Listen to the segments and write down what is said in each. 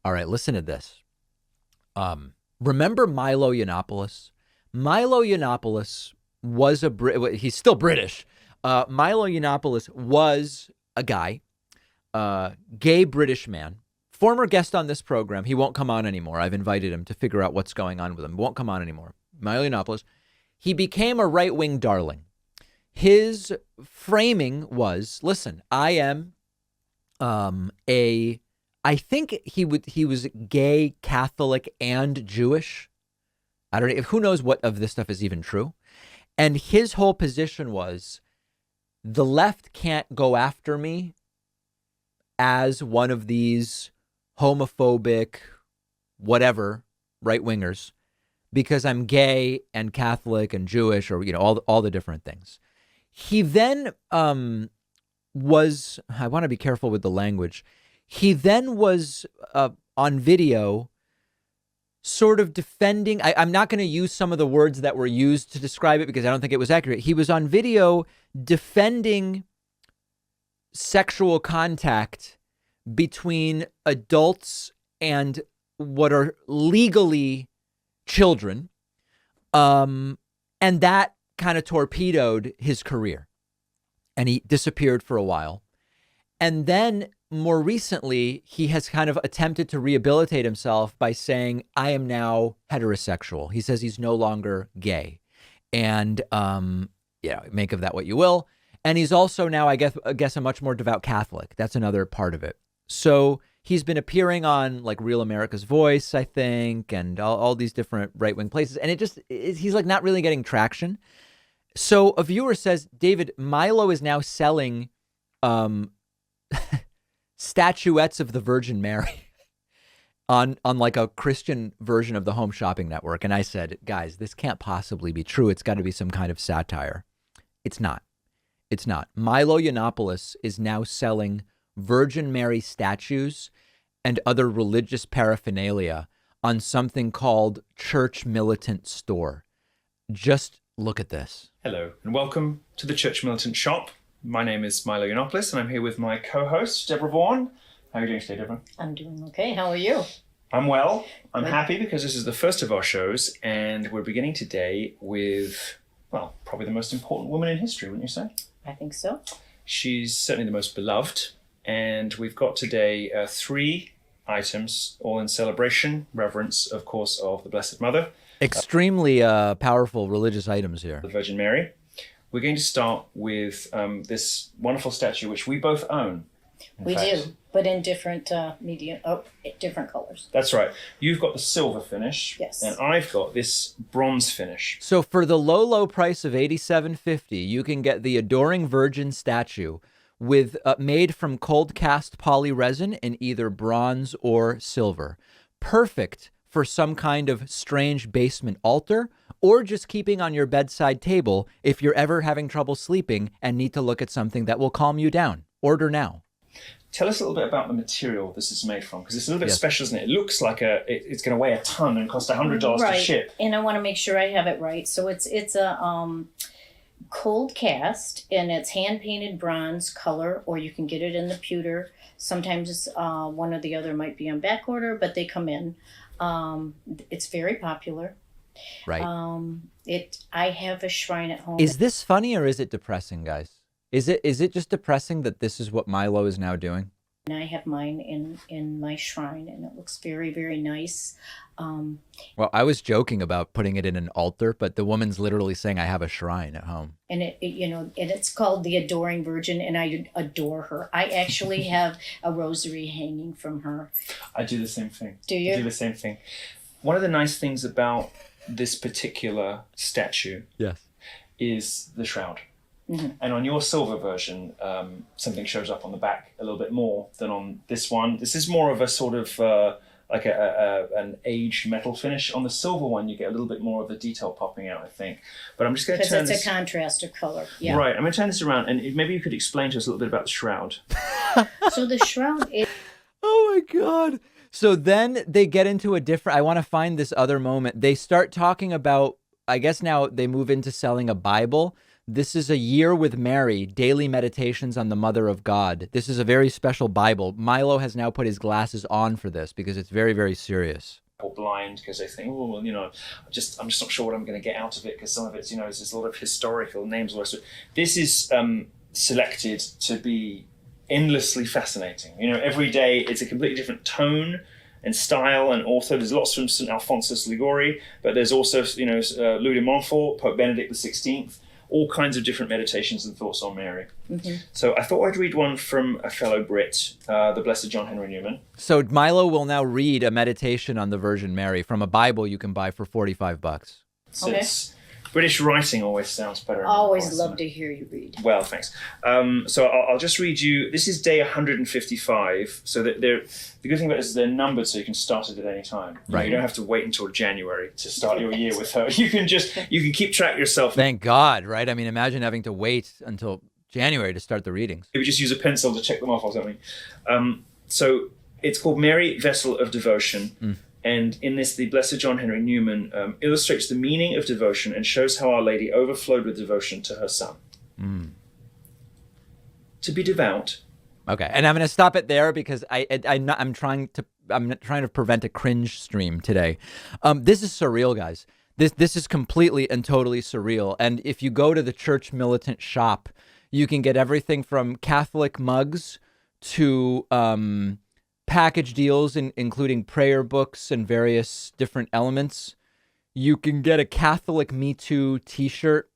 All right, listen to this. Remember Milo Yiannopoulos? Milo Yiannopoulos was he's still British. Milo Yiannopoulos was a guy, gay British man, former guest on this program. He won't come on anymore. I've invited him to figure out what's going on with him. Won't come on anymore. Milo Yiannopoulos. He became a right-wing darling. His framing was, listen, I am I think he was gay, Catholic, and Jewish. I don't know. Who knows what of this stuff is even true? And his whole position was the left can't go after me as one of these homophobic, whatever, right-wingers because I'm gay and Catholic and Jewish or, all the different things. He then was, I want to be careful with the language. He then was on video sort of defending. I'm not going to use some of the words that were used to describe it because I don't think it was accurate. He was on video defending sexual contact between adults and what are legally children. And that kind of torpedoed his career. And he disappeared for a while. And then more recently, he has kind of attempted to rehabilitate himself by saying, I am now heterosexual. He says he's no longer gay. And, make of that what you will. And he's also now, I guess, a much more devout Catholic. That's another part of it. So he's been appearing on like Real America's Voice, I think, and all these different right-wing places. And he's like not really getting traction. So a viewer says, David, Milo is now selling statuettes of the Virgin Mary on like a Christian version of the Home Shopping Network. And I said, guys, this can't possibly be true. It's got to be some kind of satire. It's not. It's not. Milo Yiannopoulos is now selling Virgin Mary statues and other religious paraphernalia on something called Church Militant Store. Just look at this. Hello and welcome to the Church Militant Shop. My name is Milo Yiannopoulos and I'm here with my co-host, Deborah Vaughan. How are you doing today, Deborah? I'm doing okay. How are you? I'm well. I'm happy because this is the first of our shows and we're beginning today with, well, probably the most important woman in history, wouldn't you say? I think so. She's certainly the most beloved. And we've got today 3 items, all in celebration, reverence, of course, of the Blessed Mother. Extremely powerful religious items here. The Virgin Mary. We're going to start with this wonderful statue, which we both own. We do, but in different different colors. That's right. You've got the silver finish. Yes. And I've got this bronze finish. So for the low price of $87.50, you can get the Adoring Virgin statue with made from cold cast poly resin in either bronze or silver. Perfect for some kind of strange basement altar or just keeping on your bedside table if you're ever having trouble sleeping and need to look at something that will calm you down. Order now. Tell us a little bit about the material this is made from, because it's a little bit special, isn't it? It looks like it's going to weigh a ton and cost $100 to ship. And I want to make sure I have it right. So it's a cold cast, and it's hand-painted bronze color, or you can get it in the pewter. Sometimes it's, one or the other might be on back order, but they come in. It's very popular. Right. I have a shrine at home. Is this funny or is it depressing, guys? Is it just depressing that this is what Milo is now doing? And I have mine in my shrine, and it looks very, very nice. Well, I was joking about putting it in an altar, but the woman's literally saying I have a shrine at home. And and it's called the Adoring Virgin, and I adore her. I actually have a rosary hanging from her. I do the same thing. Do you? I do the same thing. One of the nice things about this particular statue is the shroud. Mm-hmm. And on your silver version, something shows up on the back a little bit more than on this one. This is more of a sort of like an aged metal finish. On the silver one, you get a little bit more of the detail popping out, I think. But I'm just going to turn this... Because it's a contrast of color. Yeah. Right. I'm going to turn this around, and maybe you could explain to us a little bit about the shroud. So the shroud is... Oh, my God. So then they get into a different... I want to find this other moment. They start talking about... I guess now they move into selling a Bible. This is a year with Mary, daily meditations on the Mother of God. This is a very special Bible. Milo has now put his glasses on for this because it's very, very serious. Or blind because they think, oh, well, I'm just not sure what I'm going to get out of it, because some of it's, there's a lot of historical names. This is selected to be endlessly fascinating. Every day it's a completely different tone and style and author. There's lots from St. Alphonsus Liguori, but there's also, Louis de Montfort, Pope Benedict XVI, all kinds of different meditations and thoughts on Mary. Mm-hmm. So I thought I'd read one from a fellow Brit, the Blessed John Henry Newman. So Milo will now read a meditation on the Virgin Mary from a Bible you can buy for $45. Okay. British writing always sounds better. Always love to hear you read. Well, thanks. So I'll just read you. This is day 155. So the good thing about this is they're numbered, so you can start it at any time. Right. You don't have to wait until January to start your year with her. You can keep track yourself. Thank God, right? I mean, imagine having to wait until January to start the readings. Maybe just use a pencil to check them off or something. So it's called Mary, Vessel of Devotion. Mm. And in this, the Blessed John Henry Newman illustrates the meaning of devotion and shows how Our Lady overflowed with devotion to her Son. Mm. To be devout. Okay, and I'm going to stop it there because I'm trying to prevent a cringe stream today. This is surreal, guys. This is completely and totally surreal. And if you go to the Church Militant shop, you can get everything from Catholic mugs to package deals, including prayer books and various different elements. You can get a Catholic Me Too t-shirt.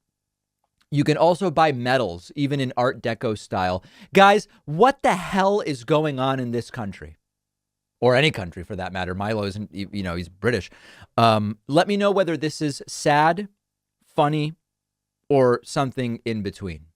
You can also buy medals, even in Art Deco style. Guys, what the hell is going on in this country? Or any country for that matter. Milo isn't, he's British. Let me know whether this is sad, funny, or something in between.